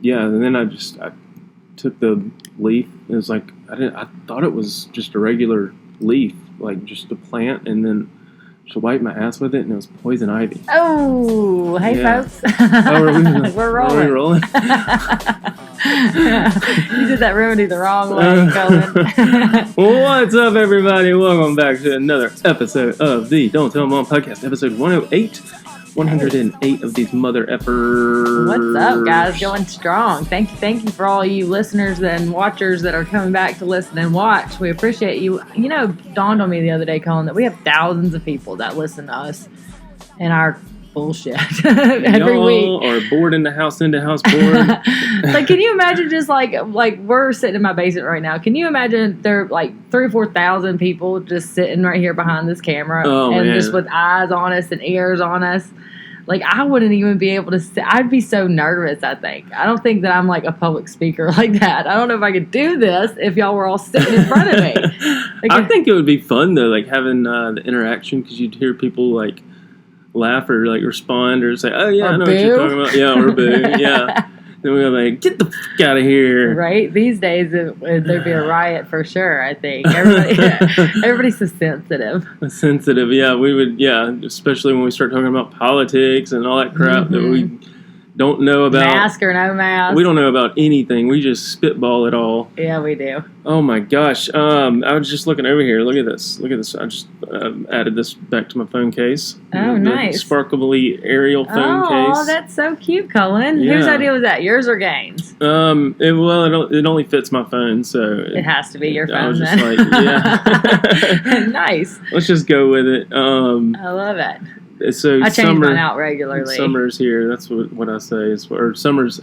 Yeah, and then I took the leaf. It was like I thought it was just a regular leaf, like just a plant, and then to wipe my ass with it, and it was poison ivy. Oh, hey folks. We're rolling. Are we rolling? You did that remedy the wrong way, Cullen. What's up, everybody? Welcome back to another episode of the Don't Tell Mom podcast, episode 108. 108 of these mother effers. What's up, guys? Going strong. Thank you for all you listeners and watchers that are coming back to listen and watch. We appreciate you. You know, dawned on me the other day, Cullen, that we have thousands of people that listen to us and our bullshit every week. Or bored in the house bored. Like, can you imagine just like we're sitting in my basement right now. Can you imagine there are like 3,000 or 4,000 people just sitting right here behind this camera and just with eyes on us and ears on us? Like, I wouldn't even be able to sit. I'd be so nervous, I think. I don't think that I'm like a public speaker like that. I don't know if I could do this if y'all were all sitting in front of me. Like, I think it would be fun, though, like having the interaction, because you'd hear people like laugh or like respond or say, oh, yeah, I know what you're talking about. Yeah, or boo. Yeah. Then we're like, get the fuck out of here. Right? These days, there'd be a riot for sure, I think. Everybody's so sensitive. Sensitive, yeah. We would, especially when we start talking about politics and all that crap that we don't know about. Mask or no mask. We don't know about anything. We just spitball it all. Yeah, we do. Oh, my gosh. I was just looking over here. Look at this. I just added this back to my phone case. Oh, nice. The sparkly Ariel phone case. Oh, that's so cute, Cullen. Yeah. Whose idea was that? Yours or Gaines? It only fits my phone, so it has to be your phone. I was then. just like, yeah. Nice. Let's just go with it. I love it. So I change mine out regularly. Summer's here. That's what I say. Or summer's.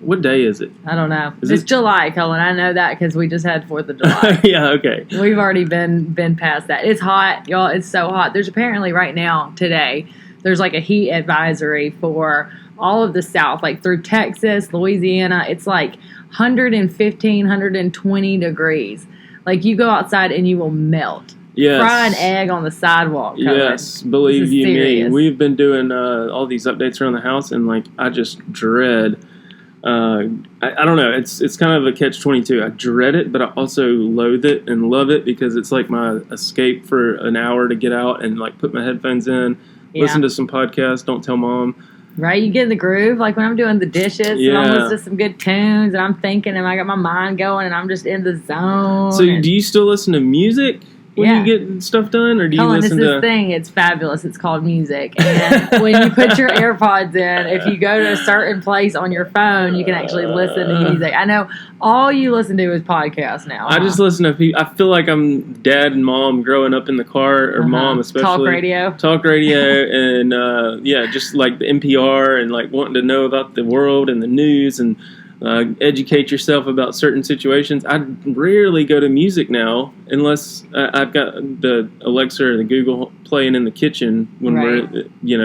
What day is it? I don't know. It's July, Cullen. I know that because we just had 4th of July. Yeah. Okay. We've already been past that. It's hot, y'all. It's so hot. There's apparently right now today. There's like a heat advisory for all of the South, like through Texas, Louisiana. It's like 115, 120 degrees. Like, you go outside and you will melt. Yes. Fry an egg on the sidewalk. Cullen. Yes, believe you me. We've been doing all these updates around the house, and like I just dread. I don't know. It's kind of a catch-22. I dread it, but I also loathe it and love it because it's like my escape for an hour to get out and like put my headphones in, listen to some podcasts. Don't tell mom. Right, you get in the groove. Like when I'm doing the dishes, and I'm listening to some good tunes, and I'm thinking, and I got my mind going, and I'm just in the zone. So, do you still listen to music when you get stuff done, or do you listen to... This thing, it's fabulous. It's called music. And when you put your AirPods in, if you go to a certain place on your phone, you can actually listen to music. I know all you listen to is podcasts now. I just listen to people. I feel like I'm dad and mom growing up in the car, or mom especially. Talk radio, and just like the NPR, and like wanting to know about the world and the news, and educate yourself about certain situations. I rarely go to music now unless I've got the Alexa or the Google playing in the kitchen when we're,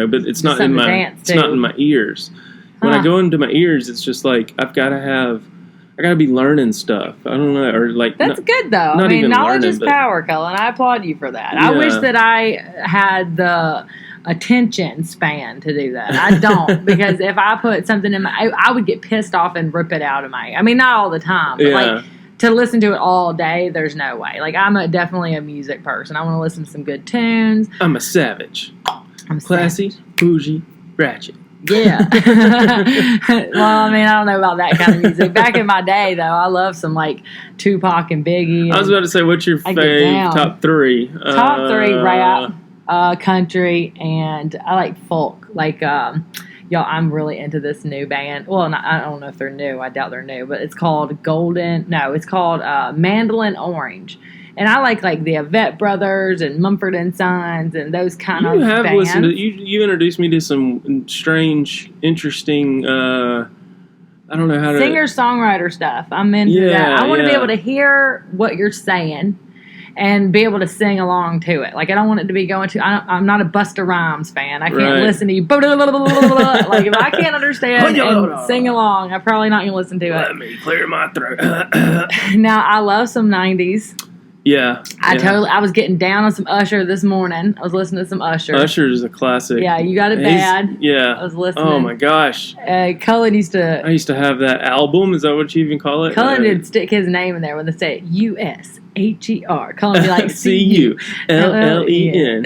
but it's not in my ears. When I go into my ears, it's just like I gotta be learning stuff. I don't know, or like that's good though. I mean, knowledge is power, Cullen. I applaud you for that. Yeah. I wish that I had the attention span to do that. I don't, because if I put something in I would get pissed off and rip it out of not all the time, but like to listen to it all day, there's no way. Like, I'm definitely a music person. I want to listen to some good tunes. I'm a savage. I'm classy, bougie, ratchet. Yeah. Well, I mean, I don't know about that kind of music. Back in my day, though, I love some like Tupac and Biggie. I was about to say, what's your fave top three? Top three: rap, country, and I like folk. Like, y'all, I'm really into this new band. Well, I don't know if they're new. I doubt they're new, but it's called Mandolin Orange. And I like the Avett Brothers and Mumford and Sons and those kind of bands. You have listened to, you introduced me to some strange, interesting, I don't know how to... Singer-songwriter stuff. I'm into that. I want to be able to hear what you're saying and be able to sing along to it. Like, I don't want it to be going to... I'm not a Busta Rhymes fan. I can't listen to you. Like, if I can't understand and sing along, I'm probably not going to listen to it. Let me clear my throat. Now, I love some 90s. Yeah. I was getting down on some Usher this morning. I was listening to some Usher. Usher is a classic. Yeah, You Got It Bad. Yeah. I was listening. Oh my gosh. Cullen used to. I used to have that album. Is that what you even call it? Cullen did stick his name in there when they say USHER. Cullen would be like CULLEN.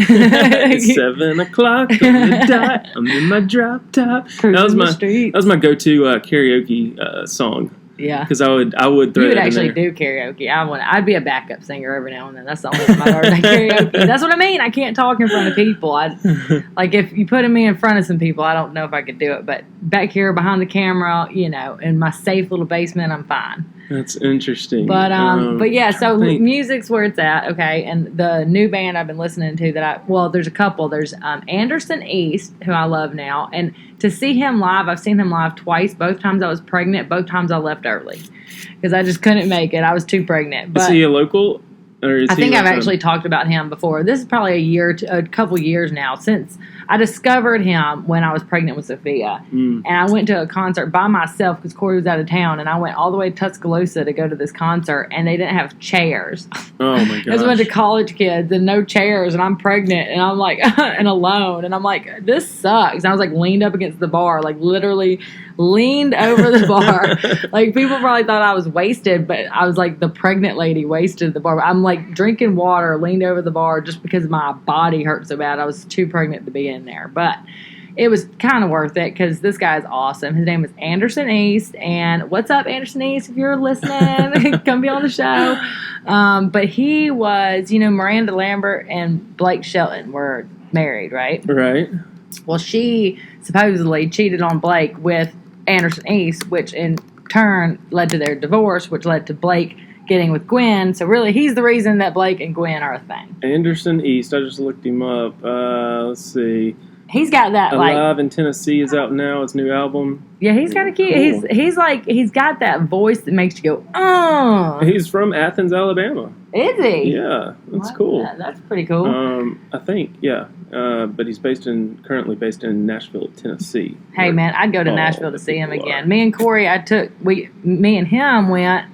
It's 7 o'clock on the dot. I'm in my drop top. That was my go-to karaoke song. Yeah, because I would throw. You would actually do karaoke. I'd be a backup singer every now and then. That's the only time I learned karaoke. That's what I mean. I can't talk in front of people. Like if you put me in front of some people, I don't know if I could do it. But back here behind the camera, in my safe little basement, I'm fine. That's interesting. But yeah, so music's where it's at. Okay, and the new band I've been listening to there's a couple. There's Anderson East, who I love now, and to see him live, I've seen him live twice. Both times I was pregnant. Both times I left early because I just couldn't make it. I was too pregnant. But is he a local? I think I've actually talked about him before. This is probably a couple years now since I discovered him when I was pregnant with Sophia. And I went to a concert by myself because Corey was out of town, and I went all the way to Tuscaloosa to go to this concert, and they didn't have chairs. Oh my gosh. It was a bunch of college kids and no chairs, and I'm pregnant, and I'm like, and alone, and I'm like, this sucks. And I was like leaned up against the bar, like literally leaned over the bar. Like people probably thought I was wasted, but I was like the pregnant lady wasted the bar. I'm like drinking water, leaned over the bar just because my body hurt so bad. I was too pregnant to be in there, but it was kind of worth it because this guy is awesome. His name is Anderson East, and what's up, Anderson East? If you're listening, come be on the show. But he was, Miranda Lambert and Blake Shelton were married, right? Right. Well, she supposedly cheated on Blake with Anderson East, which in turn led to their divorce, which led to Blake getting with Gwen. So really, he's the reason that Blake and Gwen are a thing. Anderson East. I just looked him up. Let's see. He's got that Alive in Tennessee is out now. His new album. Yeah, he's kind of cute. Cool. He's got that voice that makes you go, oh. He's from Athens, Alabama. Is he? Yeah, that's cool. That's pretty cool. I think, yeah. But he's currently based in Nashville, Tennessee. Hey man, I'd go to Nashville to see him again. Me and Corey, me and him went.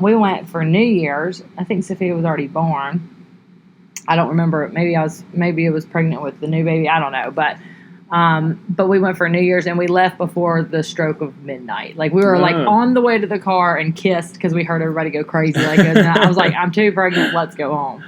We went for New Year's. I think Sophia was already born. I don't remember. Maybe it was pregnant with the new baby. I don't know. But we went for New Year's and we left before the stroke of midnight. Like we were like on the way to the car and kissed because we heard everybody go crazy. Like I was like, I'm too pregnant. Let's go home.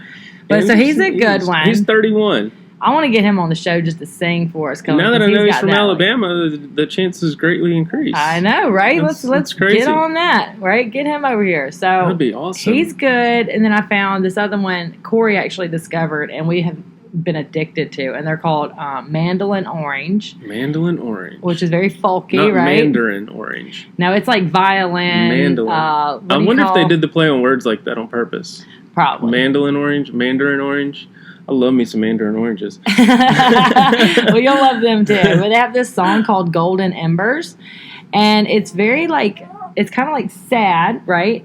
But so he's a good one. He's 31. I want to get him on the show just to sing for us. Now that I know he's from Alabama, the chances greatly increase. I know, right? Let's get on that, right? Get him over here. So that'd be awesome. He's good. And then I found this other one Corey actually discovered, and we have been addicted to, and they're called Mandolin Orange. Mandolin Orange, which is very folky, not right? Mandarin Orange. No, it's like violin. Mandolin. I wonder if they did the play on words like that on purpose. Probably. Mandolin Orange, Mandarin Orange. I love me some Mandarin oranges. Well, you'll love them too. But they have this song called Golden Embers. And it's very it's kind of like sad, right?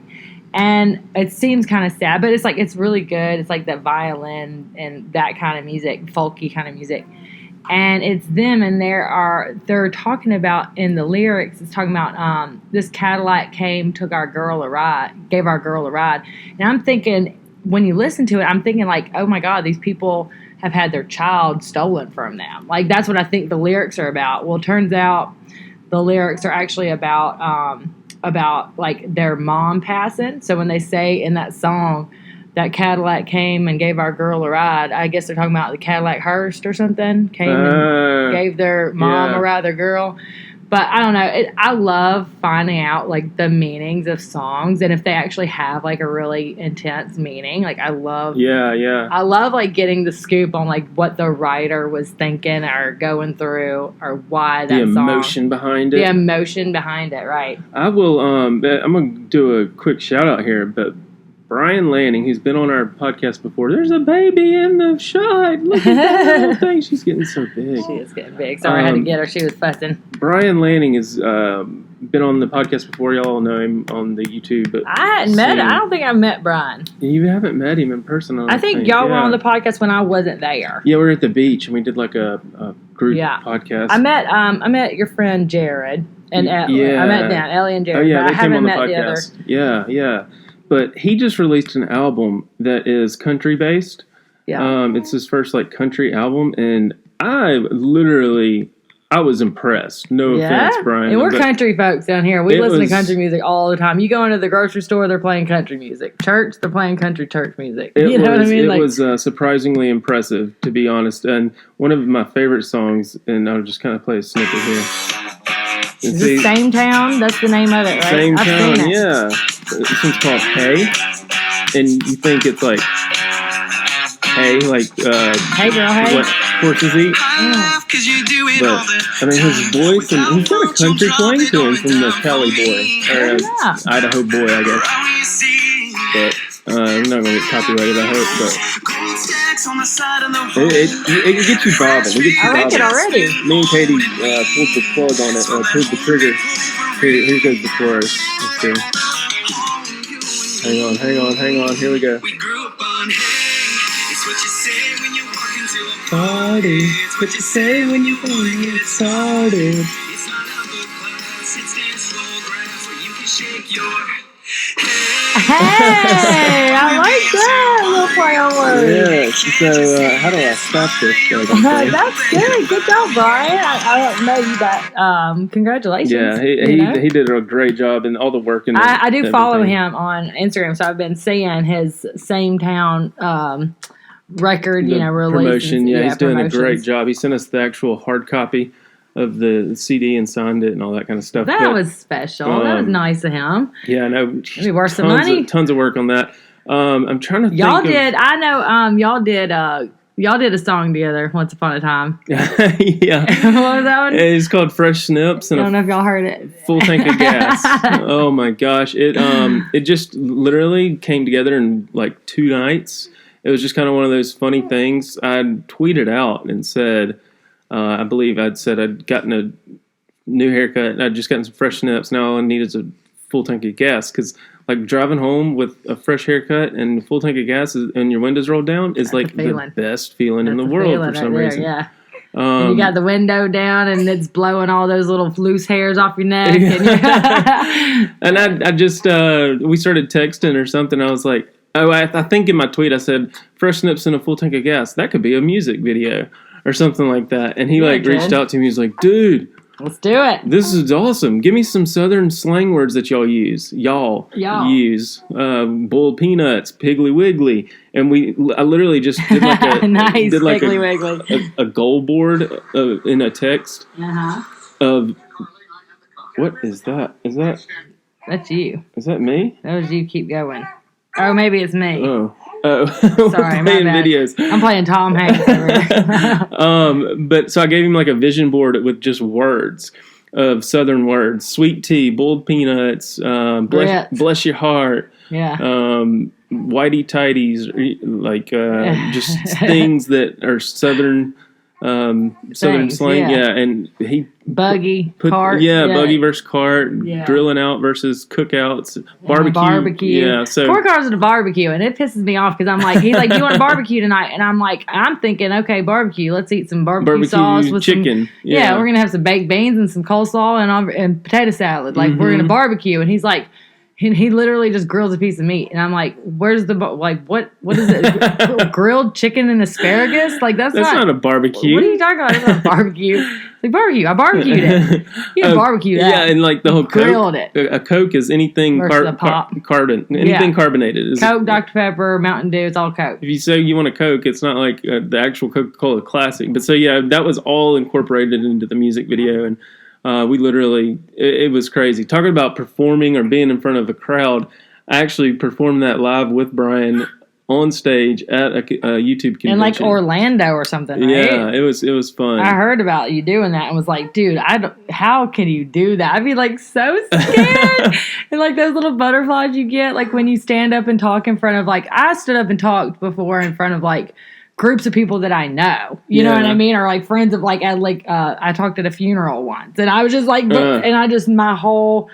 And it seems kind of sad, but it's really good. It's like that violin and that kind of music, folky kind of music. And it's them, and they're talking about in the lyrics, it's talking about this Cadillac gave our girl a ride. And I'm thinking, when you listen to it, I'm thinking like, oh my God, these people have had their child stolen from them. Like that's what I think the lyrics are about. Well, it turns out the lyrics are actually about like their mom passing. So when they say in that song that Cadillac came and gave our girl a ride, I guess they're talking about the Cadillac hearse or something. Came and gave their mom a ride, their girl. But I don't know. I love finding out like the meanings of songs, and if they actually have like a really intense meaning. Like I love. Yeah. I love like getting the scoop on like what the writer was thinking or going through, or why that song. The emotion behind it. The emotion behind it, right? I will. I'm gonna do a quick shout out here, but Brian Lanning, who's been on our podcast before. There's a baby in the shot. Look at that little thing. She's getting so big. She is getting big. Sorry, I had to get her. She was fussing. Brian Lanning has been on the podcast before. Y'all know him on the YouTube. But I hadn't met him. I don't think I've met Brian. You haven't met him in person. I think y'all were on the podcast when I wasn't there. Yeah, we were at the beach and we did like a group podcast. I met your friend Jared and Ellie. I met them, Ellie and Jared. Oh yeah, but they came on the podcast. Yeah. But he just released an album that is country based. Yeah. It's his first like country album, and I was impressed. No offense, Brian. And we're country folks down here. We listen to country music all the time. You go into the grocery store, they're playing country music. Church, they're playing country church music. You know what I mean? It was surprisingly impressive, to be honest. And one of my favorite songs, and I'll just kind of play a snippet here. Is it Same Town? That's the name of it, right? Same Town, yeah. This one's called Hey. And you think it's like, hey, like, hey girl, hey. What horses eat. But, I mean, his voice, and he's got a country twang to him from the Cali boy, or Idaho boy, I guess. But, I'm not going to get copyrighted, I hope, but it gets you bobbing. I like it already. Me and Katie pulled the plug on it, pulled the trigger. Here goes the chorus. Let's see. Hang on, here we go. We grew up on it's what you say when you walk into a party. It's what you say when you want to get started. It's not a book class, it's dance floor grass where you can shake your Hey, I like that little play on words. Yeah, so how do I stop this? That's good. Good job, Brian. I don't know you that. Congratulations. Yeah, he did a great job, and all the work. I do follow him on Instagram, so I've been seeing his Same Town record, release. Promotion. Yeah, he's doing a great job. He sent us the actual hard copy of the CD and signed it and all that kind of stuff. That was special. That was nice of him. Yeah, I know. Maybe worth some money. Tons of work on that. I'm trying to think. Y'all did a song together once upon a time. Yeah. What was that one? It's called Fresh Snips. And I don't know if y'all heard it. Full tank of gas. Oh my gosh. It just literally came together in like 2 nights. It was just kind of one of those funny things. I tweeted out and said, I believe I'd said I'd gotten a new haircut and I'd just gotten some fresh snips. Now all I need is a full tank of gas, because like driving home with a fresh haircut and a full tank of gas and your windows rolled down is like the best feeling in the world for some reason. Yeah. And you got the window down and it's blowing all those little loose hairs off your neck. And I just we started texting or something. I was like, I think in my tweet I said fresh snips and a full tank of gas. That could be a music video or something like that. And he reached out to me. He was like, dude, let's do it. This is awesome. Give me some Southern slang words that y'all use. Y'all use. Boiled peanuts, piggly wiggly. And I literally just did like a nice piggly wiggly. A goal board in a text of what is that? That's you. Is that me? That was you. Keep going. Oh, maybe it's me. Oh. Sorry, my bad. Videos. I'm playing Tom Hanks. But so I gave him like a vision board with just words of Southern words: sweet tea, boiled peanuts, bless your heart, whitey tighties, like just things that are Southern slang, and he buggy cart, buggy versus cart, drilling out versus cookouts, barbecue, so 4 cars at a barbecue, and it pisses me off because I'm like, he's like, you want a barbecue tonight, and I'm like, I'm thinking, okay, barbecue, let's eat some barbecue sauce with chicken, we're gonna have some baked beans and some coleslaw and potato salad, like we're gonna barbecue, and he's like. And he literally just grills a piece of meat, and I'm like, "Where's the what is it? Grilled chicken and asparagus? Like that's not a barbecue. What are you talking about? It's not a barbecue. It's like barbecue. I barbecued it. You didn't barbecue that. Yeah, and like the whole grilled Coke, it. A Coke is anything carbonated. Coke, Dr. Pepper, Mountain Dew. It's all Coke. If you say you want a Coke, it's not like the actual Coca-Cola Classic. But so that was all incorporated into the music video, and. We literally, it was crazy. Talking about performing or being in front of a crowd, I actually performed that live with Brian on stage at a YouTube convention. In like Orlando or something, right? Yeah, it was fun. I heard about you doing that and was like, dude, how can you do that? I'd be like so scared. And like those little butterflies you get, like when you stand up and talk in front of I stood up and talked before in front of groups of people that I know, you know what I mean? Or friends of I talked at a funeral once and I was just my whole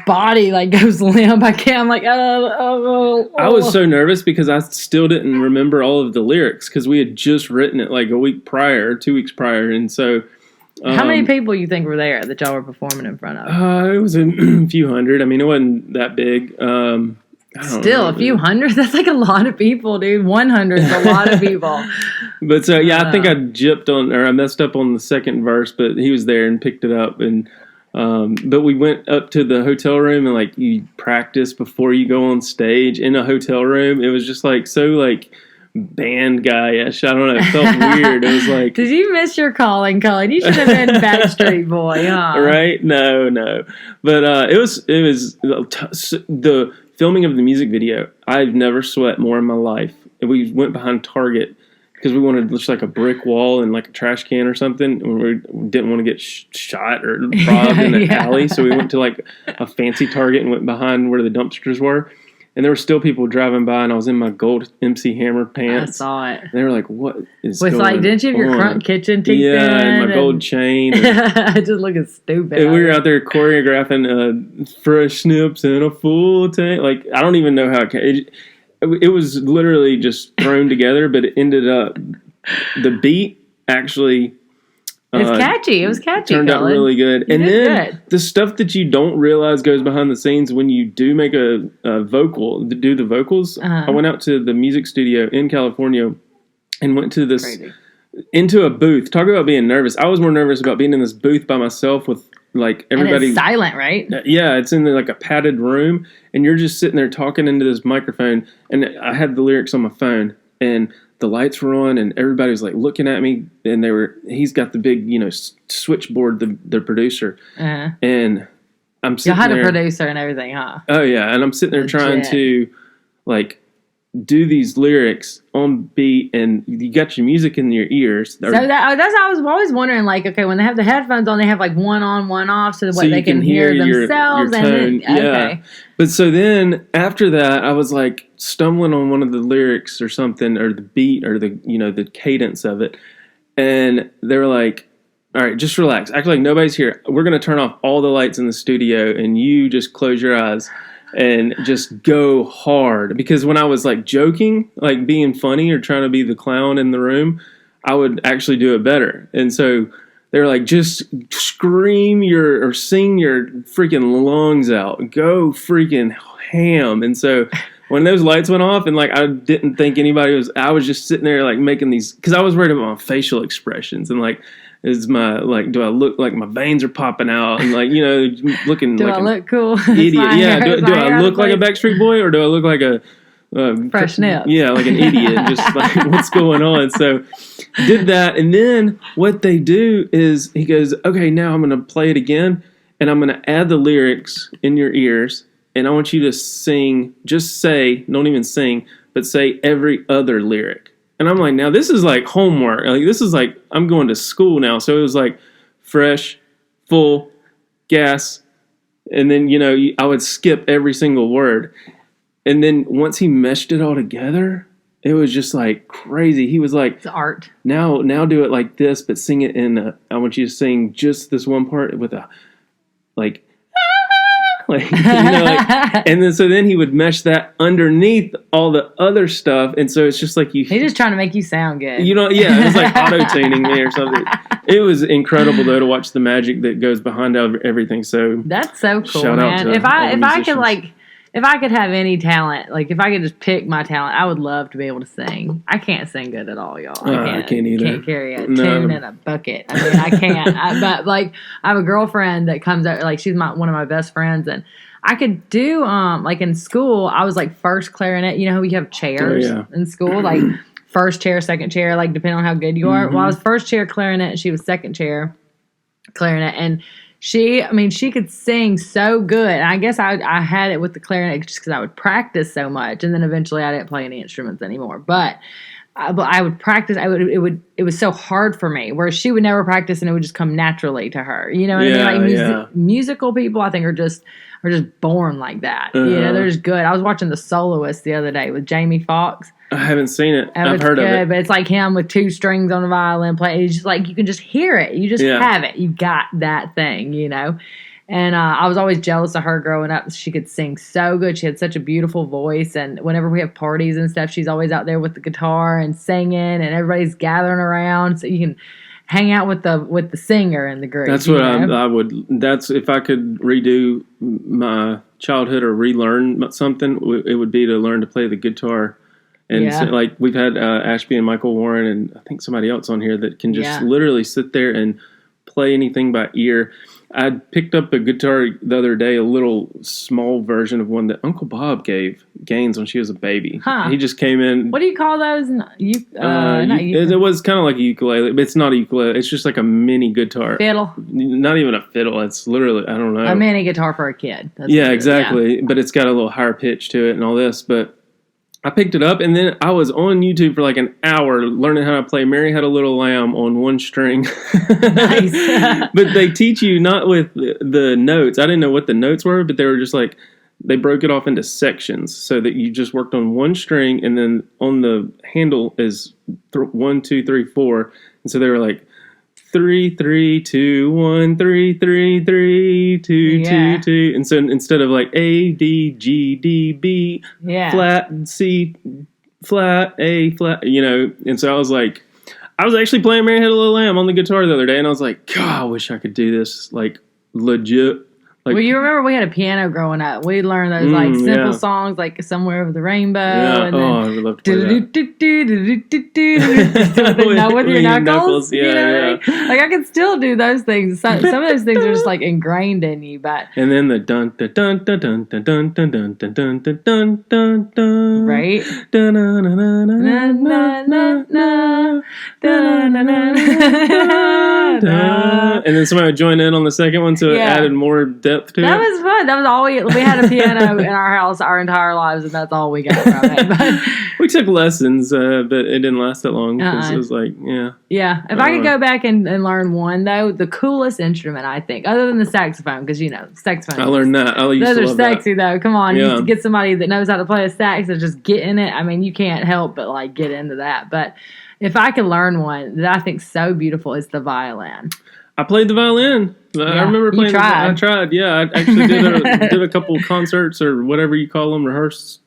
body goes limp. I'm like, I was so nervous because I still didn't remember all of the lyrics because we had just written it like a week prior, 2 weeks prior. And so, how many people you think were there that y'all were performing in front of? It was a few hundred. I mean, it wasn't that big. Still, a few hundred? That's like a lot of people, dude. 100 is a lot of people. But so, yeah, I think I messed up on the second verse, but he was there and picked it up. And but we went up to the hotel room and, like, you practice before you go on stage in a hotel room. It was just, like, so, like, band guy-ish. I don't know. It felt weird. It was like... Did you miss your calling, Cullen? You should have been Backstreet Boy, huh? Right? No. But it was the filming of the music video. I've never sweat more in my life. We went behind Target because we wanted just like a brick wall and like a trash can or something. And we didn't want to get shot or robbed in an alley. So we went to like a fancy Target and went behind where the dumpsters were. And there were still people driving by, and I was in my gold MC Hammer pants. I saw it. And they were like, "What is going on?" With like, didn't you have your Crunk Kitchen teeth in? Yeah, and my gold chain. Just looking stupid. And we were out there choreographing fresh snips and a full tank. Like, I don't even know how it was literally just thrown together, but it ended up, the beat actually... It's catchy. It was catchy. Turned out really good. And then the stuff that you don't realize goes behind the scenes when you do make a vocal, do the vocals. I went out to the music studio in California and went to into a booth. Talk about being nervous. I was more nervous about being in this booth by myself with like everybody. And it's silent, right? Yeah, it's in like a padded room, and you're just sitting there talking into this microphone. And I had the lyrics on my phone, and the lights were on, and everybody was like looking at me, and he's got the big, switchboard, the producer. And I'm sitting there. You had a producer and everything, huh? Oh yeah. And I'm sitting there trying to like do these lyrics on beat, and you got your music in your ears. So that's I was always wondering, like, okay, when they have the headphones on, they have like one on, one off, so that they can hear themselves. Your tone. And okay. But so then after that, I was like stumbling on one of the lyrics or something, or the beat, or the cadence of it, and they were like, "All right, just relax, act like nobody's here. We're gonna turn off all the lights in the studio, and you just close your eyes." And just go hard. Because when I was like joking, like being funny or trying to be the clown in the room, I would actually do it better. And so they were like, just scream or sing your freaking lungs out. Go freaking ham. And so when those lights went off and like I didn't think I was just sitting there like making these, because I was worried about my facial expressions and like, do I look like my veins are popping out and like, looking do like I look cool? Idiot. Yeah. Do I look like a Backstreet Boy, or do I look like a fresh nip? Yeah, like an idiot. Just like, what's going on? So did that. And then what they do is he goes, okay, now I'm going to play it again, and I'm going to add the lyrics in your ears, and I want you to sing, don't even sing, but say every other lyric. And I'm like, now this is like homework. Like, this is like, I'm going to school now. So it was like fresh, full, gas. And then, I would skip every single word. And then once he meshed it all together, it was just like crazy. He was like, it's art. Now do it like this, but sing it I want you to sing just this one part with a, like, and then so he would mesh that underneath all the other stuff, and so it's just like he's just trying to make you sound good. It was like auto-tuning me or something. It was incredible though to watch the magic that goes behind everything. So that's so cool, shout man. Out to if I could have any talent, like if I could just pick my talent, I would love to be able to sing. I can't sing good at all, y'all. I can't either. Can't carry a tune in a bucket. I mean, I can't. But like, I have a girlfriend that comes out, like she's one of my best friends, and I could do like in school. I was like first clarinet. You know how we have chairs in school, like first chair, second chair, like depending on how good you are. Well, I was first chair clarinet, and she was second chair clarinet, and she could sing so good. And I guess I had it with the clarinet just because I would practice so much. And then eventually I didn't play any instruments anymore. But I would practice. It was so hard for me, whereas she would never practice and it would just come naturally to her. You know what I mean? Like musical people, I think are just born like that. They're just good. I was watching The Soloist the other day with Jamie Foxx. I haven't seen it. I've heard of it. But it's like him with two strings on a violin playing. It's just like you can just hear it. You just have it. You got that thing, And I was always jealous of her growing up. She could sing so good. She had such a beautiful voice. And whenever we have parties and stuff, she's always out there with the guitar and singing, and everybody's gathering around so you can hang out with the singer in the group. That's what I would. That's if I could redo my childhood or relearn something, it would be to learn to play the guitar. And so, like, we've had Ashby and Michael Warren and I think somebody else on here that can just literally sit there and play anything by ear. I picked up a guitar the other day, a little small version of one that Uncle Bob gave Gaines when she was a baby. He just came in. What do you call those? It was kind of like a ukulele, but it's not a ukulele. It's just like a mini guitar. Fiddle? Not even a fiddle. It's literally, I don't know. A mini guitar for a kid. That's exactly. Yeah. But it's got a little higher pitch to it and all this. But I picked it up, and then I was on YouTube for like an hour learning how to play Mary Had a Little Lamb on one string. Nice. But they teach you not with the notes. I didn't know what the notes were, but they were just like, they broke it off into sections so that you just worked on one string, and then on the handle is 1, 2, 3, 4. And so they were like, 3, 3, 2, 1, 3, 3, 3, 2, 2, 2. And so instead of like A, D, G, D, B, flat, C, flat, A, flat, and so I was like, I was actually playing Mary Had a Little Lamb on the guitar the other day, and I was like, God, I wish I could do this, like, legit. Like, well, you remember we had a piano growing up. We learned those like simple songs, like Somewhere Over the Rainbow. Yeah. And I would love to play that. With your knuckles. Like I can still do those things. Some of those things are just like ingrained in you. But and then the dun dun dun dun dun dun dun dun dun dun dun dun dun dun dun. Right. Dun na na na na na na na. And then somebody would join in on the second one, so it added more depth to it. That was fun. That was all we had a piano in our house our entire lives, and that's all we got from it. But we took lessons, but it didn't last that long because it was like, yeah. If I could go back and learn one though, the coolest instrument I think, other than the saxophone, because saxophone. I learned that. Those are sexy though. Come on, you get somebody that knows how to play a sax and just get in it. I mean, you can't help but like get into that. But if I could learn one that I think so beautiful, is the violin. I played the violin. I remember playing. I tried. Yeah, I actually did a couple concerts or whatever you call them, rehearsals.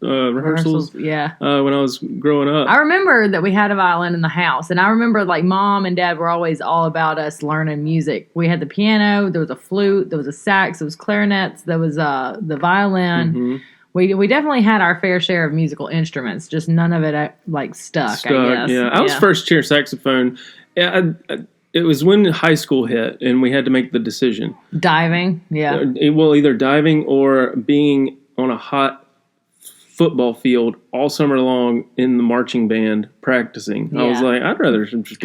Yeah. When I was growing up, I remember that we had a violin in the house, and I remember like Mom and Dad were always all about us learning music. We had the piano, there was a flute, there was a sax, there was clarinets, there was the violin. Mm-hmm. We definitely had our fair share of musical instruments, just none of it like stuck. I guess. Yeah, I was first chair saxophone. Yeah. It was when high school hit, and we had to make the decision. Diving, yeah. Well, either diving or being on a hot football field all summer long in the marching band practicing. Yeah. I was like, I'd rather just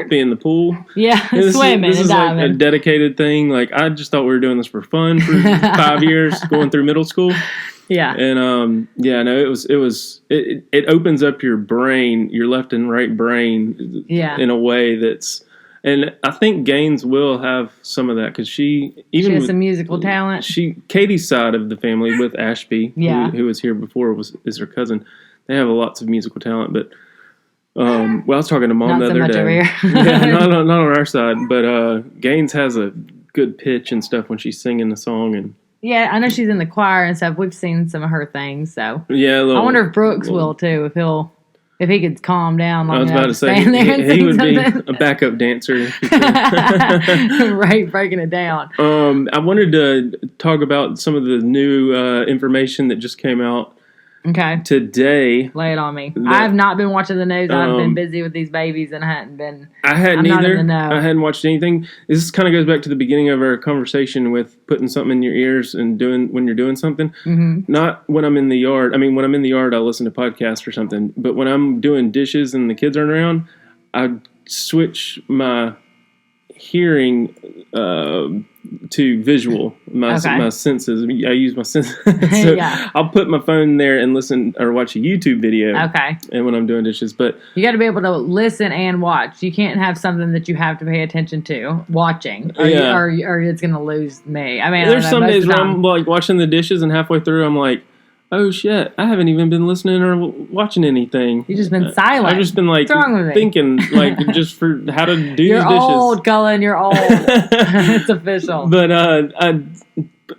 be in the pool. Yeah, swimming this and is diving. Like a dedicated thing. Like, I just thought we were doing this for fun for 5 years going through middle school. Yeah. And it opens up your brain, your left and right brain in a way that's. And I think Gaines will have some of that because she has some musical talent. Katie's side of the family with Ashby, who was here before, is her cousin. They have lots of musical talent, but I was talking to Mom the other day. Over here. not on our side, but Gaines has a good pitch and stuff when she's singing the song. And yeah, I know she's in the choir and stuff. We've seen some of her things, so yeah. I wonder if Brooks will too. If he could calm down long enough to stand there and he would be a backup dancer. Right, breaking it down. I wanted to talk about some of the new information that just came out today. Lay it on me. I have not been watching the news. I've been busy with these babies and I'm hadn't not either. In the know. I hadn't watched anything. This kind of goes back to the beginning of our conversation with putting something in your ears and when you're doing something. Mm-hmm. Not when I'm in the yard. I mean, when I'm in the yard, I'll listen to podcasts or something. But when I'm doing dishes and the kids aren't around, I switch my hearing to visual, my senses. I use my senses. So I'll put my phone there and listen or watch a YouTube video. Okay. And when I'm doing dishes, but you got to be able to listen and watch. You can't have something that you have to pay attention to watching, or it's going to lose me. I mean, there's some days where I'm like watching the dishes and halfway through I'm like, oh shit, I haven't even been listening or watching anything. You've just been silent. I've just been like thinking like just for how to do these dishes. You're old, Cullen. You're old. It's official. But I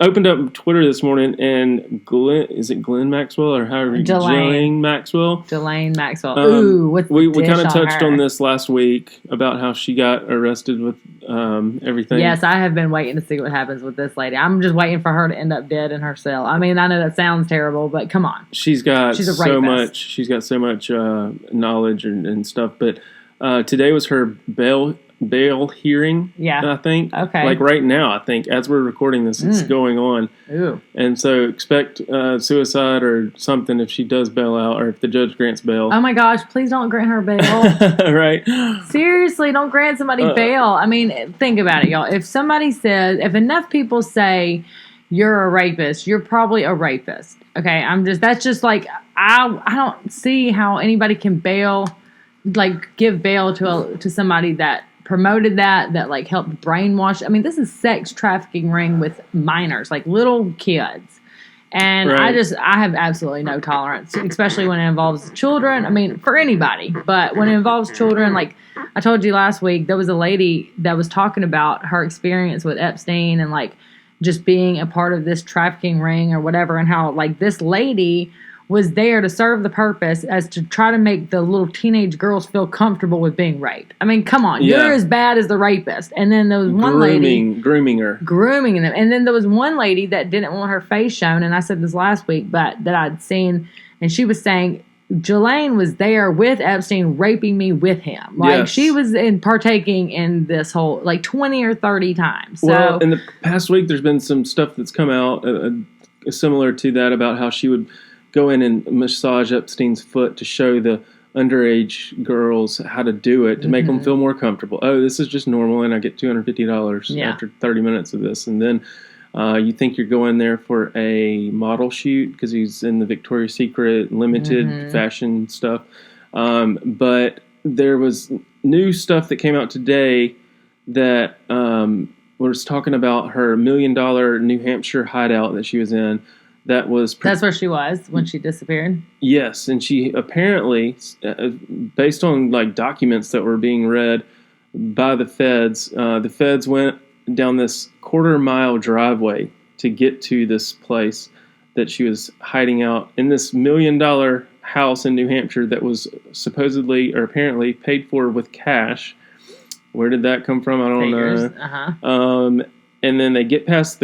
opened up Twitter this morning and Ghislaine Maxwell or however Ghislaine Maxwell. Ghislaine Maxwell. Ooh, what's we kind of touched on this last week about how she got arrested with everything. Yes, I have been waiting to see what happens with this lady. I'm just waiting for her to end up dead in her cell. I mean, I know that sounds terrible, but come on. She's got so much. She's got so much knowledge and stuff. But today was her bail hearing. Yeah, I think. Okay. Like right now, I think as we're recording this, it's going on. Ooh. And so expect suicide or something if she does bail out, or if the judge grants bail. Oh my gosh! Please don't grant her bail. Right? Seriously, don't grant somebody bail. I mean, think about it, y'all. If if enough people say you're a rapist, you're probably a rapist. Okay, that's just like I don't see how anybody can give bail to somebody that promoted that like helped brainwash. I mean, this is sex trafficking ring with minors, like little kids. And right. I have absolutely no tolerance, especially when it involves children. I mean, for anybody, but when it involves children, like I told you last week, there was a lady that was talking about her experience with Epstein and like just being a part of this trafficking ring or whatever, and how like this lady was there to serve the purpose as to try to make the little teenage girls feel comfortable with being raped. I mean, come on. Yeah. You're as bad as the rapist. And then there was one lady... Grooming her. Grooming them. And then there was one lady that didn't want her face shown, and I said this last week, but that I'd seen, and she was saying, Ghislaine was there with Epstein raping me with him. Like, yes. She was partaking in this whole, like, 20 or 30 times. So, well, in the past week, there's been some stuff that's come out similar to that about how she would go in and massage Epstein's foot to show the underage girls how to do it to make them feel more comfortable. Oh, this is just normal, and I get $250 after 30 minutes of this. And then you think you're going there for a model shoot because he's in the Victoria's Secret limited fashion stuff. But there was new stuff that came out today that was talking about her $1 million New Hampshire hideout that she was in. That's where she was when she disappeared? Yes, and she apparently, based on like documents that were being read by the feds went down this quarter-mile driveway to get to this place that she was hiding out in this $1 million house in New Hampshire that was supposedly or apparently paid for with cash. Where did that come from? I don't know. And then they get past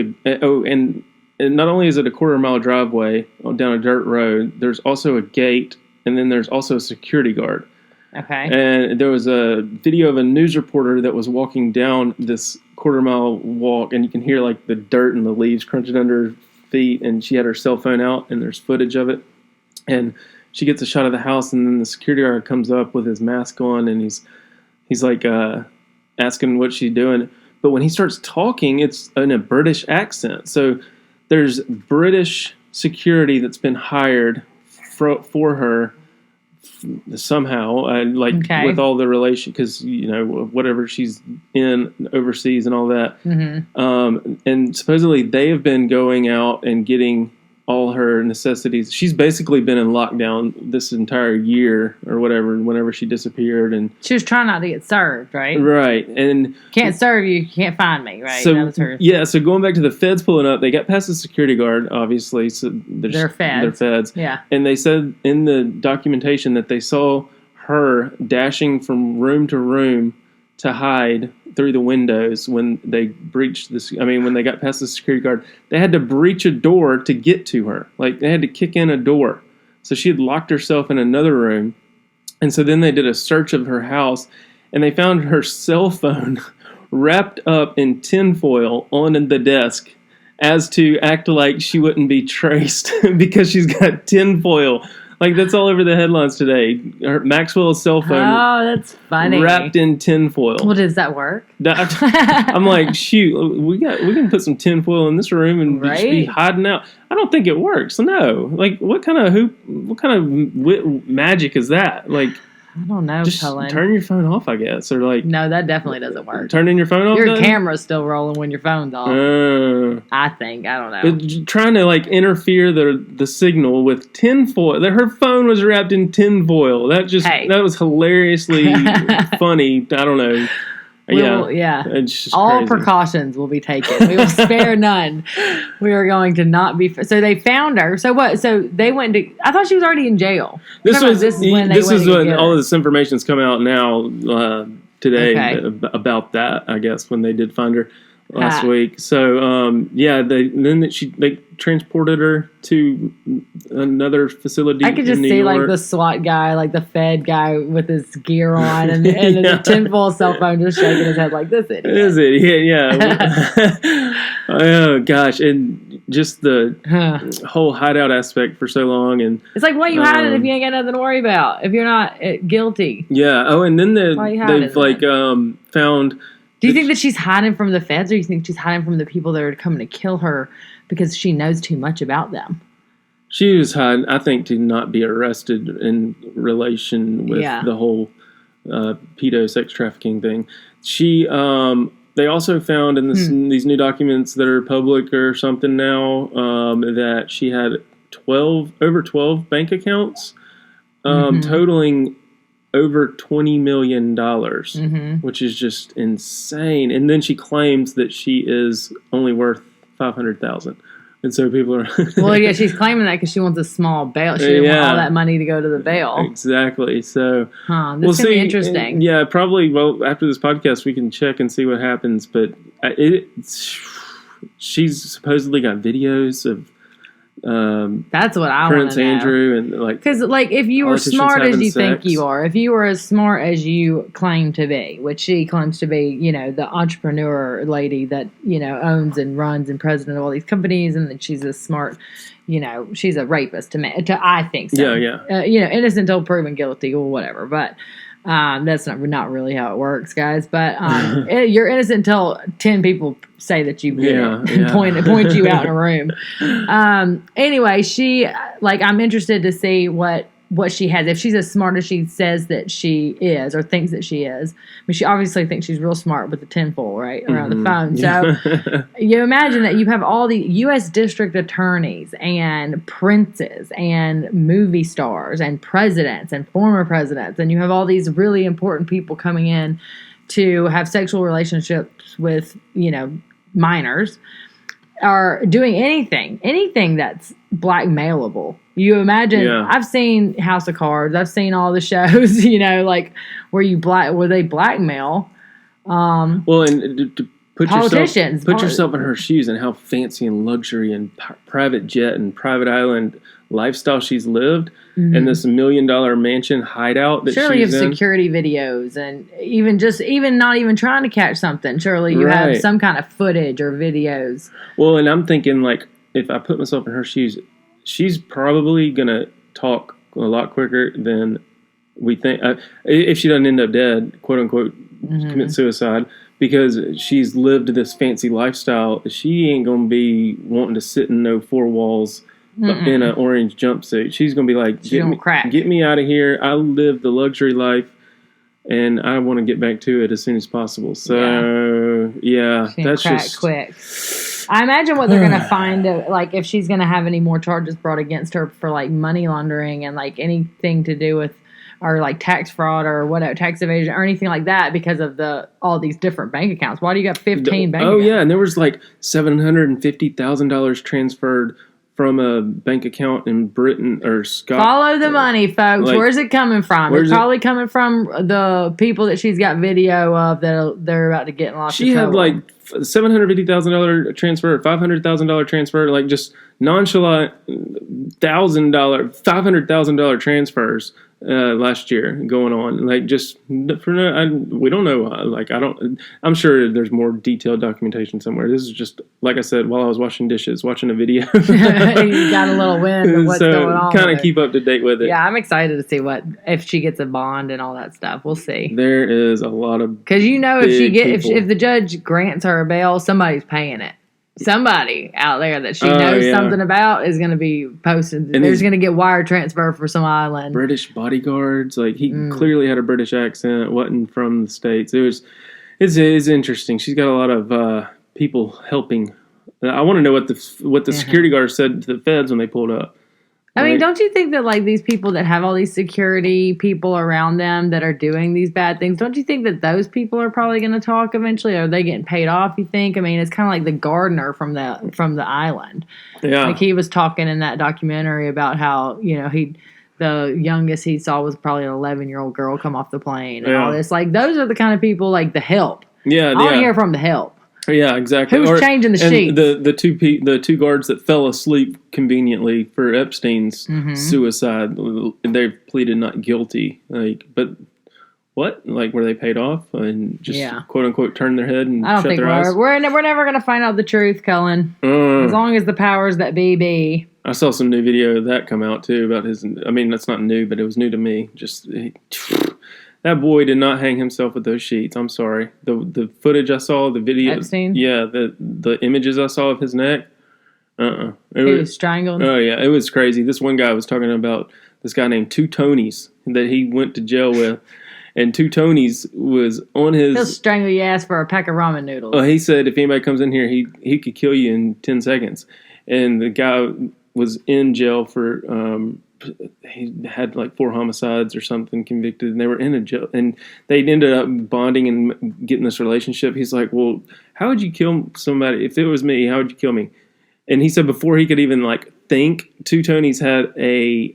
and not only is it a quarter-mile driveway down a dirt road, there's also a gate, and then there's also a security guard. Okay. And there was a video of a news reporter that was walking down this quarter-mile walk, and you can hear like the dirt and the leaves crunching under her feet, and she had her cell phone out, and there's footage of it. And she gets a shot of the house, and then the security guard comes up with his mask on, and he's like asking what she's doing. But when he starts talking, it's in a British accent. So there's British security that's been hired for her somehow, with all the relation, because whatever she's in overseas and all that. And supposedly they have been going out and getting all her necessities. She's basically been in lockdown this entire year or whatever, whenever she disappeared. And she was trying not to get served, right? Right. And can't serve you can't find me, right? So, that was her. Yeah, so going back to the feds pulling up, they got past the security guard, obviously. So they're feds. Yeah. And they said in the documentation that they saw her dashing from room to room to hide through the windows when they breached this. I mean, when they got past the security guard, they had to breach a door to get to her. Like, they had to kick in a door. So she had locked herself in another room. And so then they did a search of her house, and they found her cell phone wrapped up in tinfoil on the desk as to act like she wouldn't be traced because she's got tinfoil. Like, that's all over the headlines today. Maxwell's cell phone. Oh, that's funny. Wrapped in tinfoil. Well, does that work? I'm like, shoot, we can put some tinfoil in this room and just be hiding out. I don't think it works. No. Like, what kind of magic is that? Like, I don't know, just Cullen. Turn your phone off, I guess, or like. No, that definitely doesn't work. Turning your phone off. Your camera's still rolling when your phone's off. I think. I don't know. But trying to like interfere the signal with tinfoil. Her phone was wrapped in tinfoil. That was hilariously funny. I don't know. All precautions will be taken. We will spare none. We are going to not be. So they found her. So what? So they went to. I thought she was already in jail. This is when all of this information's come out now today about that, I guess, when they did find her last week. So, they transported her to another facility. I could just see like the SWAT guy, like the Fed guy with his gear on and a tinfoil cell phone just shaking his head like, this idiot. This idiot, yeah. Oh, gosh. And just the whole hideout aspect for so long. And it's like, why you hiding if you ain't got nothing to worry about? If you're not guilty. Yeah. Oh, and then they've found... Do you think that she's hiding from the feds, or do you think she's hiding from the people that are coming to kill her because she knows too much about them? She was hiding, I think, to not be arrested in relation with the whole pedo sex trafficking thing. They also found in these new documents that are public or something now that she had over 12 bank accounts, totaling over $20 million, which is just insane. And then she claims that she is only worth $500,000. And so people are... Well, yeah, she's claiming that because she wants a small bail. She didn't want all that money to go to the bail. Exactly. So... this is interesting. Yeah, probably, after this podcast, we can check and see what happens. But she's supposedly got videos of... that's what I want to know. Prince Andrew and because if you were smart as you think you are, if you were as smart as you claim to be, which she claims to be, the entrepreneur lady that owns and runs and president of all these companies, and that she's a smart, she's a rapist to me. I think so. Yeah. Innocent until proven guilty or whatever, but. That's not really how it works, guys. But you're innocent until 10 people say that you did it. Point you out in a room. Anyway, I'm interested to see what she has. If she's as smart as she says that she is, or thinks that she is. I mean, she obviously thinks she's real smart with the tinfoil, right, around the phone. So you imagine that you have all the U.S. district attorneys and princes and movie stars and presidents and former presidents, and you have all these really important people coming in to have sexual relationships with, minors, are doing anything that's blackmailable. You imagine, I've seen House of Cards, I've seen all the shows, where they blackmail. And to put politicians. Put yourself in her shoes and how fancy and luxury and private jet and private island lifestyle she's lived, and this $1 million mansion hideout that surely she's you have security videos, and even not even trying to catch something. Surely you have some kind of footage or videos. Well, and I'm thinking, if I put myself in her shoes, she's probably gonna talk a lot quicker than we think. If she doesn't end up dead, quote unquote, commit suicide, because she's lived this fancy lifestyle. She ain't gonna be wanting to sit in no four walls in an orange jumpsuit. She's gonna be like, get me out of here. I live the luxury life, and I want to get back to it as soon as possible. So that's just quick. I imagine what they're going to find, if she's going to have any more charges brought against her for money laundering and anything to do with, or tax fraud or whatever, tax evasion or anything like that, because of all these different bank accounts. Why do you got 15 bank accounts? Oh yeah, and there was $750,000 transferred from a bank account in Britain or Scotland. Follow the money, folks. Where's it coming from? It's probably coming from the people that she's got video of that they're about to get in lots of trouble. She had $750,000 transfer, $500,000 transfer, just nonchalant $500,000 transfers last year going on. We don't know. I'm sure there's more detailed documentation somewhere. This is just, like I said, while I was washing dishes, watching a video. You got a little wind of what's going on. Kind of keep up to date with it. Yeah, I'm excited to see if she gets a bond and all that stuff. We'll see. There is a lot of because if the judge grants her a bail, somebody's paying it. Somebody out there that she knows something about is going to be posted. There's going to get wire transfer for some island. British bodyguards, he clearly had a British accent, wasn't from the States. It's interesting. She's got a lot of people helping. I want to know what the security guards said to the feds when they pulled up. I mean, don't you think that these people that have all these security people around them that are doing these bad things, don't you think that those people are probably going to talk eventually? Are they getting paid off, you think? I mean, it's kind of like the gardener from the island. Yeah. He was talking in that documentary about how, he the youngest he saw was probably an 11-year-old girl come off the plane and all this. Like, those are the kind of people, like, the help. Yeah, I want to hear from the help. Yeah, exactly. Who's changing the sheets? The two guards that fell asleep conveniently for Epstein's suicide, they pleaded not guilty. Like, but what? Like, were they paid off and just quote unquote turned their head and shut their eyes? We're never gonna find out the truth, Cullen. As long as the powers that be. I saw some new video of that come out too about his. I mean, that's not new, but it was new to me. That boy did not hang himself with those sheets. I'm sorry. The footage I saw, the video. Epstein? Yeah, the images I saw of his neck. He was strangled? Oh, yeah. It was crazy. This one guy was talking about this guy named Two Tonys that he went to jail with. And Two Tonys was on his... He'll strangle your ass for a pack of ramen noodles. He said if anybody comes in here, he could kill you in 10 seconds. And the guy was in jail for... he had like 4 homicides or something convicted, and they were in a jail, and they ended up bonding and getting this relationship. He's like, well, how would you kill somebody? If it was me, how would you kill me? And he said before he could even like think, Two Tonys had a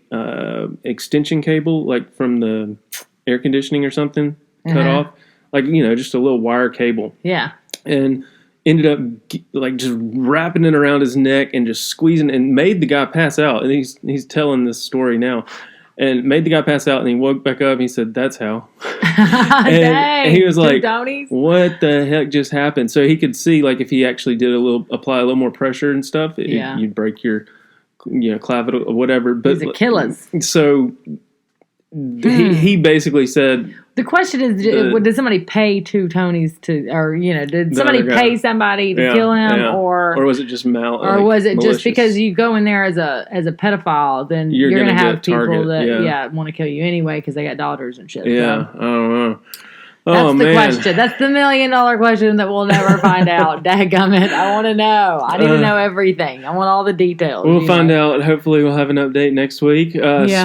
extension cable like from the air conditioning or something cut off, like, you know, just a little wire cable. Yeah. And ended up like just wrapping it around his neck and just squeezing, and made the guy pass out. And he's telling this story now, and made the guy pass out. And he woke back up and he said, "That's how." And he was like, "What the heck just happened?" So he could see, like, if he actually did apply a little more pressure and stuff, you'd break your, clavicle or whatever. But he's a killer. So he basically said. The question is, did somebody pay Two Tonys to, or, did somebody pay somebody to kill him, or was it just malicious? Just because you go in there as a pedophile, then you're going to have people that want to kill you anyway because they got daughters and shit. Yeah, so. I don't know. That's the question. That's the $1 million question that we'll never find out. Dadgummit. I want to know. I need to know everything. I want all the details. We'll find out. Hopefully we'll have an update next week.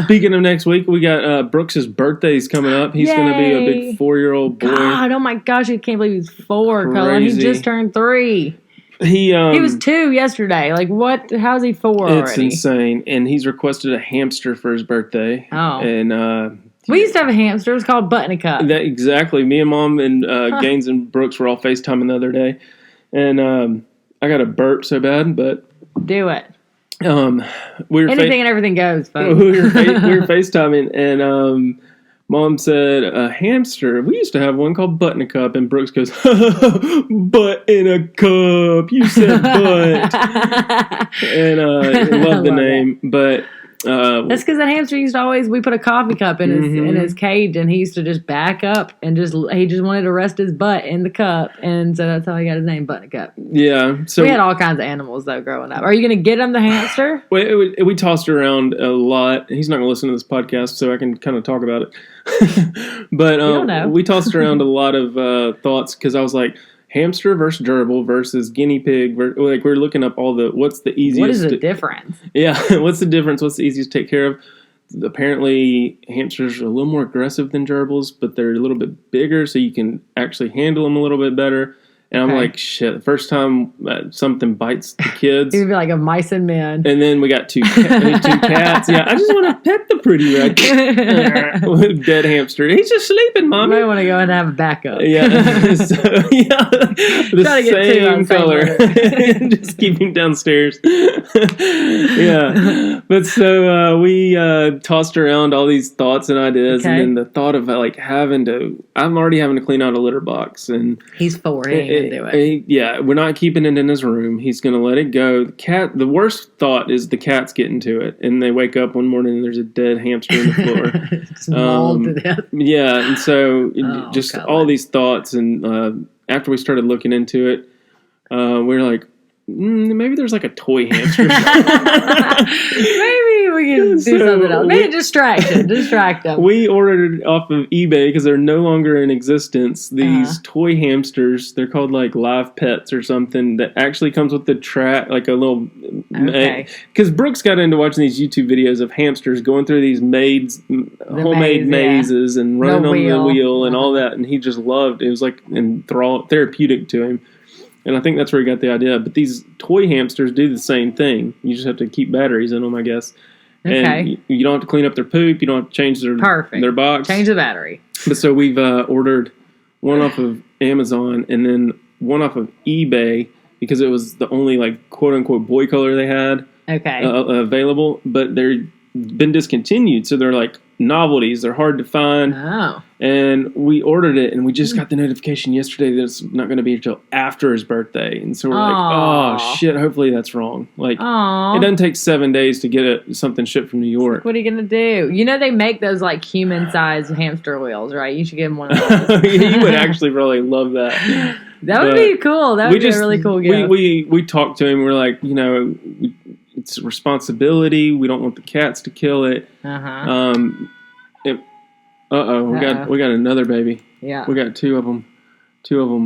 Speaking of next week, we got Brooks's birthday's coming up. He's going to be a big 4-year-old boy. God, oh my gosh, I can't believe he's 4, Cullen. He just turned 3. He was 2 yesterday. Like, what? How's he 4 already? It's insane. And he's requested a hamster for his birthday. Oh. And we used to have a hamster. It was called Buttercup. Exactly. Me and Mom and Gaines and Brooks were all FaceTiming the other day. And I got a burp so bad, but... Do it. Anything and everything goes, folks. we were FaceTiming, and Mom said, a hamster. We used to have one called Buttercup, and Brooks goes, butt in a cup. You said butt. And I love the name, but... that's because that hamster used to always, we put a coffee cup in his cage, and he used to just back up and he just wanted to rest his butt in the cup, and so that's how he got his name, Buttercup. Yeah. So we had all kinds of animals though growing up. Are you going to get him the hamster? We tossed around a lot. He's not going to listen to this podcast, so I can kind of talk about it. But we tossed around a lot of thoughts because I was like, hamster versus gerbil versus guinea pig. Like, we're looking up what's the easiest. What is the difference? Yeah, what's the difference? What's the easiest to take care of? Apparently, hamsters are a little more aggressive than gerbils, but they're a little bit bigger, so you can actually handle them a little bit better. And I'm like, shit, the first time something bites the kids. You'd be like a mice and men. And then we got two cats. Yeah, I just want to pet the pretty red dead hamster. He's just sleeping, Mommy. You might want to go and have a backup. Yeah. The same color. Just keep him downstairs. Yeah. But so we tossed around all these thoughts and ideas. And then the thought of like I'm already having to clean out a litter box. And he's 4. He ain't gonna do it. Yeah, we're not keeping it in his room. He's going to let it go. The worst thought is the cat's getting to it, and they wake up one morning and there's a dead hamster on the floor. Just mauled to death. Yeah, and so all these thoughts, and after we started looking into it, we were like, maybe there's like a toy hamster. Maybe we can do something else. Maybe distract them. We ordered off of eBay because they're no longer in existence. These toy hamsters, they're called like live pets or something, that actually comes with the track, like a little... Okay. Because Brooks got into watching these YouTube videos of hamsters going through these homemade mazes and running on the wheel and all that, and he just loved it. It was like therapeutic to him. And I think that's where he got the idea. But these toy hamsters do the same thing. You just have to keep batteries in them, I guess. And you don't have to clean up their poop. You don't have to change their box. Change the battery. But so we've ordered one off of Amazon and then one off of eBay because it was the only like quote unquote boy color they had available. But they're been discontinued, so they're like novelties. They're hard to find. Oh. And we ordered it, and we just got the notification yesterday that it's not going to be until after his birthday. And so we're like, oh, shit, hopefully that's wrong. Like, it doesn't take 7 days to get something shipped from New York. What are you going to do? You know they make those, like, human-sized hamster wheels, right? You should give him one of those. He would actually probably love that. That would be cool. That would be a really cool gift. We talked to him. We're like, you know, it's a responsibility. We don't want the cats to kill it. We got another baby. Yeah. We got two of them.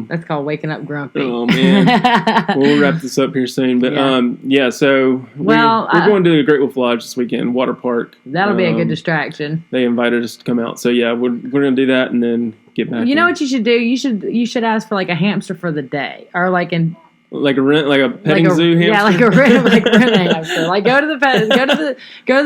That's called waking up grumpy. Oh, man. We'll wrap this up here soon. But, so we're going to the Great Wolf Lodge this weekend, water park. That'll be a good distraction. They invited us to come out. So, yeah, we're going to do that and then get back. You know what you should do? You should ask for, like, a hamster for the day. Or, like, like a petting zoo hamster. Yeah, like a rent hamster. Like go to the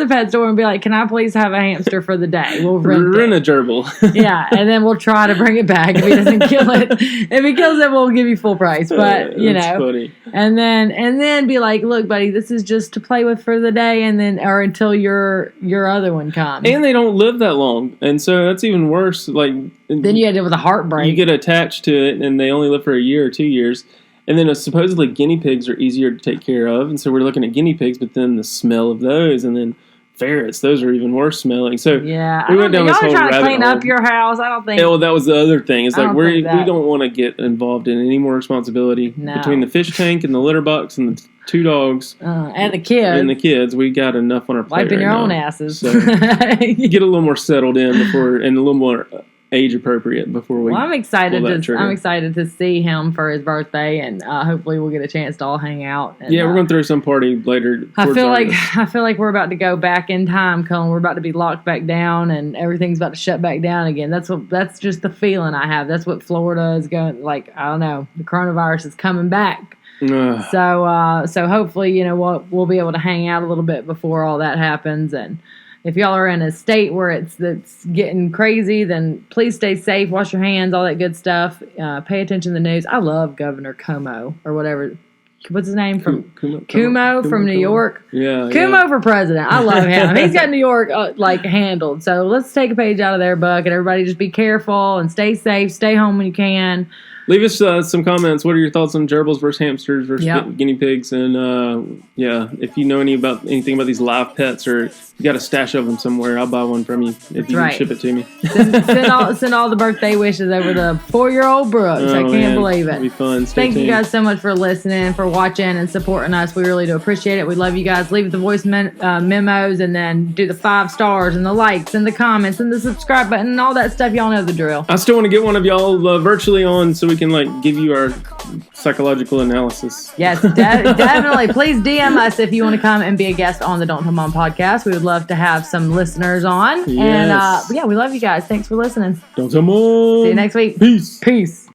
pet store and be like, "Can I please have a hamster for the day?" We'll rent a gerbil. Yeah, and then we'll try to bring it back if he doesn't kill it. If he kills it, we'll give you full price. But That's funny. And then be like, "Look, buddy, this is just to play with for the day, and then or until your other one comes." And they don't live that long, and so that's even worse. Like then you end up with a heartbreak. You get attached to it, and they only live for a year or 2 years. And then supposedly guinea pigs are easier to take care of. And so we're looking at guinea pigs, but then the smell of those. And then ferrets, those are even worse smelling. So we went down this whole rabbit hole. Y'all are trying to clean up your house. I don't think. Yeah, well, that was the other thing. It's like we don't want to get involved in any more responsibility. Between the fish tank and the litter box and the 2 dogs. And the kids. We got enough on our plate wiping your own asses. So get a little more settled in and a little more age appropriate before we. Well, I'm excited to see him for his birthday, and hopefully we'll get a chance to all hang out. And, we're going to throw some party later. I feel like we're about to go back in time, Cullen. We're about to be locked back down, and everything's about to shut back down again. That's just the feeling I have. That's what Florida is going. Like I don't know, the coronavirus is coming back. So hopefully we'll be able to hang out a little bit before all that happens. And if y'all are in a state where it's getting crazy, then please stay safe, wash your hands, all that good stuff. Pay attention to the news. I love Governor Cuomo or whatever. What's his name from Cuomo from New York? Yeah, Cuomo for president. I love him. He's got New York handled. So let's take a page out of their book, and everybody just be careful and stay safe. Stay home when you can. Leave us some comments. What are your thoughts on gerbils versus hamsters versus guinea pigs? And if you know anything about these live pets, or you got a stash of them somewhere, I'll buy one from you if you can ship it to me. Send all the birthday wishes over to 4-year-old Brooks. I can't believe it. It'll be fun. Thank you guys so much for listening, for watching, and supporting us. We really do appreciate it. We love you guys. Leave the voice memos, and then do the 5 stars and the likes and the comments and the subscribe button and all that stuff. Y'all know the drill. I still want to get one of y'all virtually on so we can give you our psychological analysis. Yes, definitely. Please DM us if you want to come and be a guest on the Don't Tell Mom podcast. We would love to have some listeners on. Yes. And we love you guys. Thanks for listening. Don't Tell Mom. See you next week. Peace. Peace.